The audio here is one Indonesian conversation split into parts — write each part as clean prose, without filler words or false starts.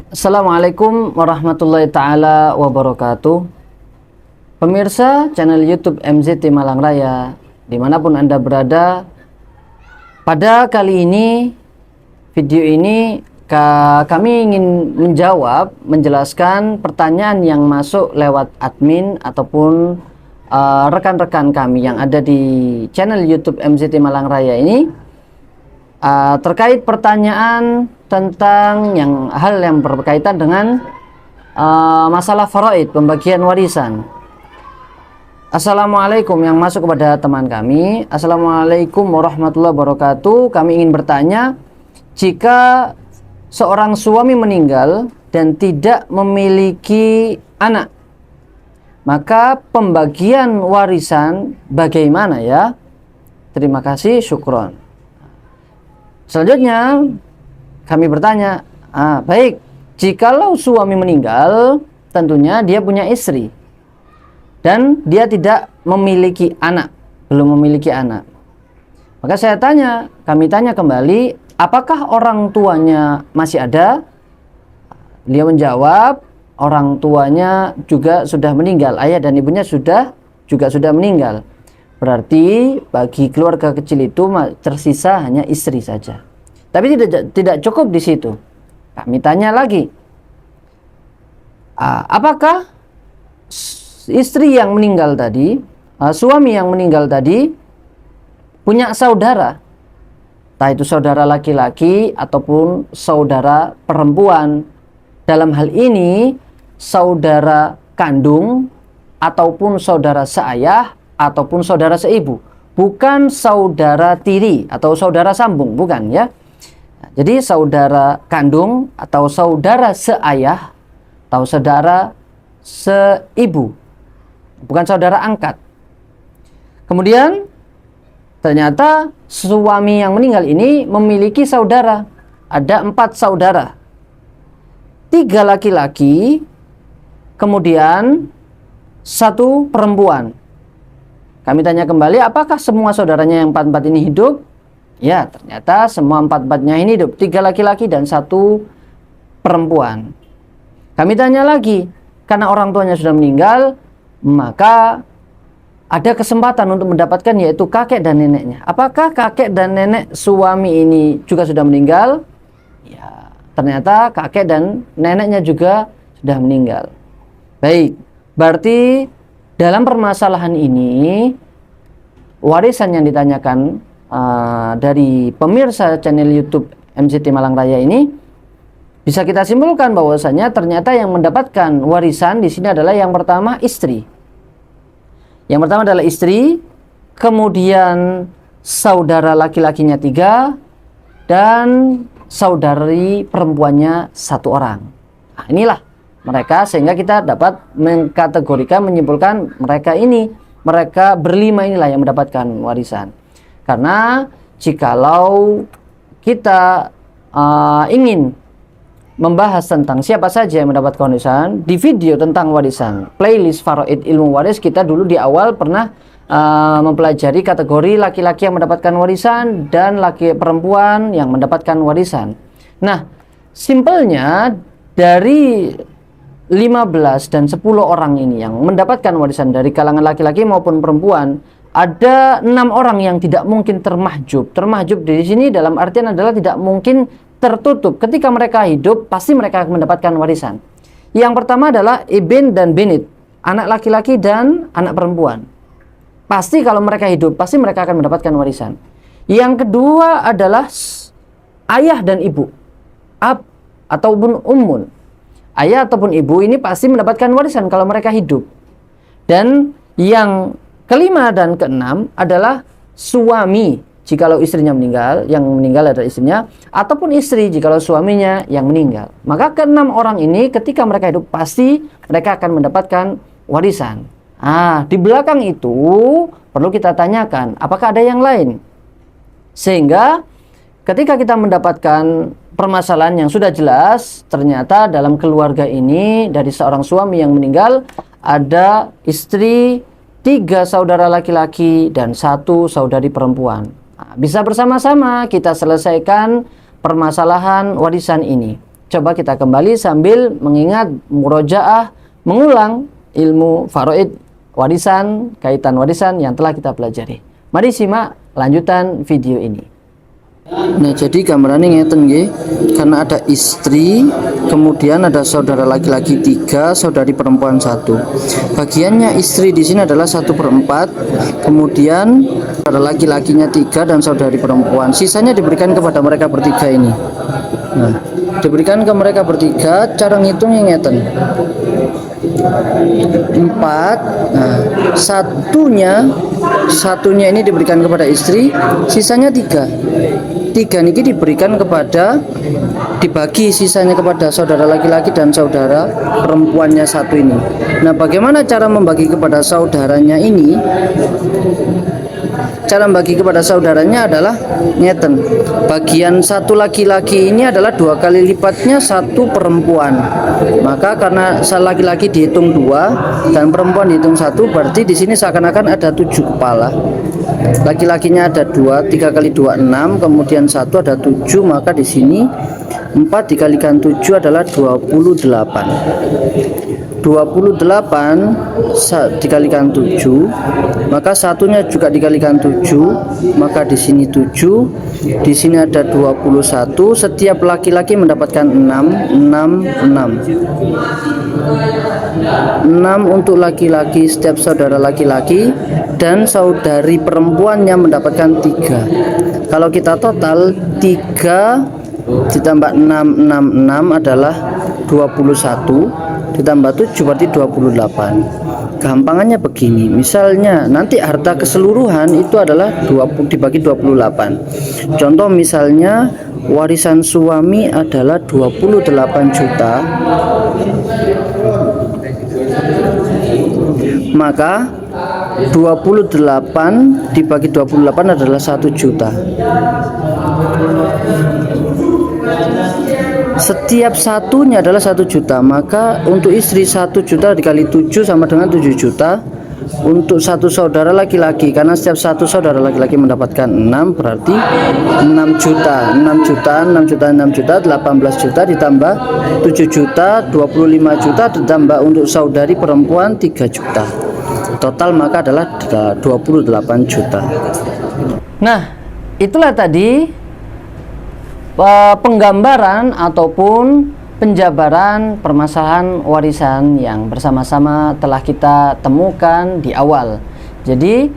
Assalamualaikum warahmatullahi ta'ala wabarakatuh. Pemirsa channel YouTube MZT Malang Raya, dimanapun Anda berada, pada kali ini, video ini kami ingin menjelaskan pertanyaan yang masuk lewat admin ataupun rekan-rekan kami yang ada di channel YouTube MZT Malang Raya ini, terkait pertanyaan tentang hal yang berkaitan dengan masalah faraid, pembagian warisan. Assalamualaikum yang masuk kepada teman kami. Assalamualaikum warahmatullahi wabarakatuh. Kami ingin bertanya, jika seorang suami meninggal dan tidak memiliki anak, maka pembagian warisan bagaimana ya? Terima kasih, syukron. Selanjutnya kami bertanya, baik, jikalau suami meninggal, tentunya dia punya istri dan dia tidak memiliki anak, belum memiliki anak. Maka kami tanya kembali, apakah orang tuanya masih ada? Dia menjawab, orang tuanya juga sudah meninggal, ayah dan ibunya juga sudah meninggal. Berarti bagi keluarga kecil itu tersisa hanya istri saja. Tapi tidak cukup di situ. Kami tanya lagi, apakah istri yang meninggal tadi, suami yang meninggal tadi punya saudara, entah itu saudara laki-laki ataupun saudara perempuan? Dalam hal ini saudara kandung ataupun saudara seayah ataupun saudara seibu, bukan saudara tiri atau saudara sambung, bukan ya. Jadi saudara kandung atau saudara seayah atau saudara seibu, bukan saudara angkat. Kemudian ternyata suami yang meninggal ini memiliki saudara. Ada 4 saudara, 3 laki-laki, kemudian 1 perempuan. Kami tanya kembali, apakah semua saudaranya yang 4 ini hidup? Ya, ternyata semua 4-4-nya ini hidup, 3 laki-laki dan 1 perempuan. Kami tanya lagi, karena orang tuanya sudah meninggal, maka ada kesempatan untuk mendapatkan, yaitu kakek dan neneknya. Apakah kakek dan nenek suami ini juga sudah meninggal? Ya, ternyata kakek dan neneknya juga sudah meninggal. Baik, berarti dalam permasalahan ini, warisan yang ditanyakan dari pemirsa channel YouTube MZT Malang Raya ini, bisa kita simpulkan bahwasanya ternyata yang mendapatkan warisan di sini adalah yang pertama istri. Yang pertama adalah istri, kemudian saudara laki-lakinya 3 dan saudari perempuannya 1 orang. Nah, inilah mereka, sehingga kita dapat mengkategorikan, menyimpulkan mereka berlima inilah yang mendapatkan warisan. Karena jikalau kita ingin membahas tentang siapa saja yang mendapatkan warisan, di video tentang warisan, playlist Faraid Ilmu Waris, kita dulu di awal pernah mempelajari kategori laki-laki yang mendapatkan warisan dan perempuan yang mendapatkan warisan. Nah, simpelnya dari 15 dan 10 orang ini yang mendapatkan warisan dari kalangan laki-laki maupun perempuan, ada 6 orang yang tidak mungkin termahjub. Termahjub di sini dalam artian adalah tidak mungkin tertutup. Ketika mereka hidup, pasti mereka akan mendapatkan warisan. Yang pertama adalah ibn dan binit, anak laki-laki dan anak perempuan. Pasti kalau mereka hidup, pasti mereka akan mendapatkan warisan. Yang kedua adalah ayah dan ibu, ab ataupun ummun. Ayah ataupun ibu ini pasti mendapatkan warisan kalau mereka hidup. Dan yang kelima dan keenam adalah suami, jikalau istrinya meninggal, yang meninggal adalah istrinya, ataupun istri jikalau suaminya yang meninggal. Maka keenam orang ini ketika mereka hidup pasti mereka akan mendapatkan warisan. Di belakang itu perlu kita tanyakan, apakah ada yang lain? Sehingga ketika kita mendapatkan permasalahan yang sudah jelas, ternyata dalam keluarga ini dari seorang suami yang meninggal ada istri, 3 saudara laki-laki dan 1 saudari perempuan. Bisa bersama-sama kita selesaikan permasalahan warisan ini. coba kita kembali sambil mengingat murojaah, mengulang ilmu faraid warisan, kaitan warisan yang telah kita pelajari. Mari simak lanjutan video ini. Nah, jadi gambarannya ngeten nggih. Karena ada istri, kemudian ada saudara laki-laki 3, saudari perempuan 1. Bagiannya istri di sini adalah 1/4, kemudian saudara laki-lakinya 3 dan saudari perempuan. Sisanya diberikan kepada mereka bertiga ini. Nah, diberikan ke mereka bertiga, cara ngitungnya ngeten. 4. Nah, satunya ini diberikan kepada istri, sisanya 3 niki diberikan kepada, dibagi sisanya kepada saudara laki-laki dan saudara perempuannya 1 ini. Nah, bagaimana cara membagi kepada saudaranya ini? Cara membagi kepada saudaranya adalah ngeten. Bagian 1 laki-laki ini adalah 2 kali lipatnya 1 perempuan. Maka karena laki-laki dihitung 2 dan perempuan dihitung 1, berarti di sini seakan-akan ada 7 kepala. Laki-lakinya ada 2, 3 kali 2 6, kemudian 1 ada 7, maka di sini 4 dikalikan 7 adalah 28. 28 dikalikan 7, maka satunya juga dikalikan 7, maka di sini 7, di sini ada 21. Setiap laki-laki mendapatkan 6 untuk laki-laki, setiap saudara laki-laki, dan saudari perempuannya mendapatkan 3. Kalau kita total 3 ditambah 6 adalah 21, ditambah 7 berarti 28. Gampangannya begini, misalnya nanti harta keseluruhan itu adalah 20 dibagi 28. Contoh misalnya warisan suami adalah 28 juta, maka 28 dibagi 28 adalah 1 juta. Setiap satunya adalah 1 juta, maka untuk istri 1 juta dikali 7 sama dengan 7 juta. Untuk satu saudara laki-laki, karena setiap satu saudara laki-laki mendapatkan 6, berarti 6 juta, 6 juta, 6 juta, 6 juta, 18 juta ditambah 7 juta, 25 juta, ditambah untuk saudari perempuan 3 juta. Total maka adalah 28 juta. Nah, itulah tadi penggambaran ataupun penjabaran permasalahan warisan yang bersama-sama telah kita temukan di awal. Jadi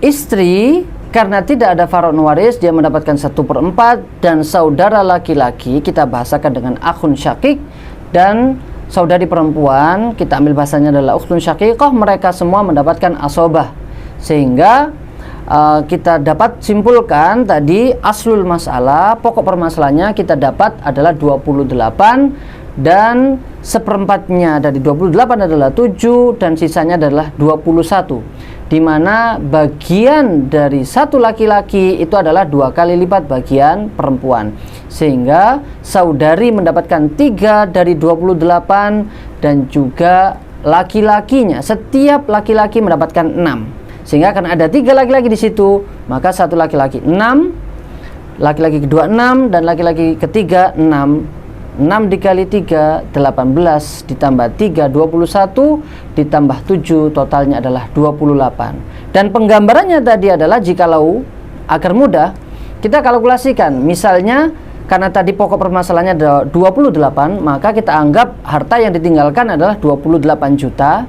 istri karena tidak ada faraid waris, dia mendapatkan 1/4, dan saudara laki-laki kita bahasakan dengan akhun syakik, dan saudari perempuan kita ambil bahasanya adalah ukhtun syakikah, mereka semua mendapatkan asobah. Sehingga kita dapat simpulkan tadi aslul masalah, pokok permasalahannya kita dapat adalah 28, dan seperempatnya dari 28 adalah 7 dan sisanya adalah 21, di mana bagian dari 1 laki-laki itu adalah 2 kali lipat bagian perempuan, sehingga saudari mendapatkan 3 dari 28, dan juga laki-lakinya, setiap laki-laki mendapatkan 6. Sehingga karena ada 3 laki-laki di situ, maka 1 laki-laki 6, laki-laki kedua 6, dan laki-laki ketiga 6. 6 dikali 3 18, ditambah 3 21, ditambah 7 totalnya adalah 28. Dan penggambarannya tadi adalah, jikalau agar mudah kita kalkulasikan, misalnya karena tadi pokok permasalahannya ada 28, maka kita anggap harta yang ditinggalkan adalah 28 juta.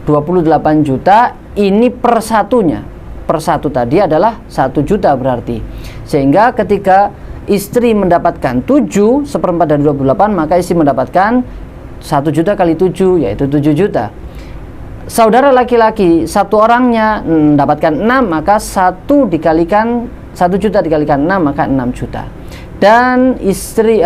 28 juta ini per satunya, per satu tadi adalah 1 juta berarti. Sehingga ketika istri mendapatkan 7 seperempat dari 28, maka istri mendapatkan 1 juta kali 7, yaitu 7 juta. Saudara laki-laki satu orangnya mendapatkan 6, maka 1 juta dikalikan 6, maka 6 juta. Dan istri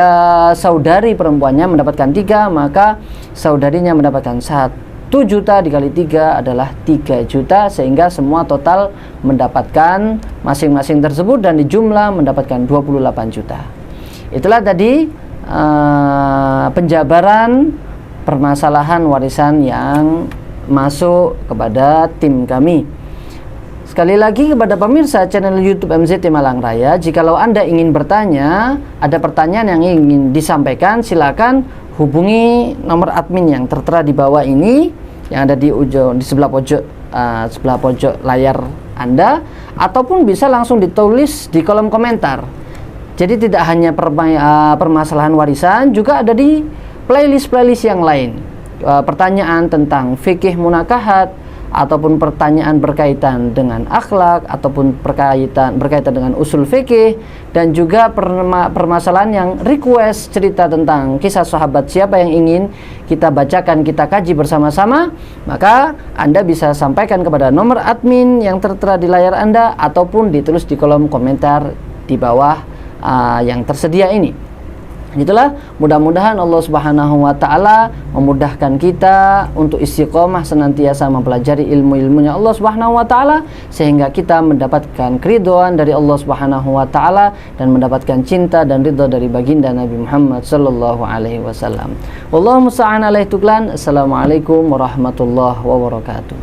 saudari perempuannya mendapatkan 3, maka saudarinya mendapatkan 1 juta dikali 3 adalah 3 juta, sehingga semua total mendapatkan masing-masing tersebut dan dijumlah mendapatkan 28 juta. Itulah tadi penjabaran permasalahan warisan yang masuk kepada tim kami. Sekali lagi kepada pemirsa channel YouTube MZT Malang Raya, jikalau Anda ingin bertanya, ada pertanyaan yang ingin disampaikan, silakan hubungi nomor admin yang tertera di bawah ini, yang ada di sebelah pojok layar Anda, ataupun bisa langsung ditulis di kolom komentar. Jadi tidak hanya permasalahan warisan, juga ada di playlist yang lain. Pertanyaan tentang fikih munakahat, ataupun pertanyaan berkaitan dengan akhlak, ataupun berkaitan dengan usul fikih, dan juga permasalahan yang request cerita tentang kisah sahabat siapa yang ingin kita bacakan, kita kaji bersama-sama, maka Anda bisa sampaikan kepada nomor admin yang tertera di layar Anda, ataupun ditulis di kolom komentar di bawah yang tersedia ini. Itulah, mudah-mudahan Allah Subhanahu wa taala memudahkan kita untuk istiqomah senantiasa mempelajari ilmu-ilmunya Allah Subhanahu wa taala, sehingga kita mendapatkan keridhaan dari Allah Subhanahu wa taala dan mendapatkan cinta dan ridha dari baginda Nabi Muhammad sallallahu alaihi wasallam. Wallahu musta'an alaihi tuklan. Assalamualaikum warahmatullahi wabarakatuh.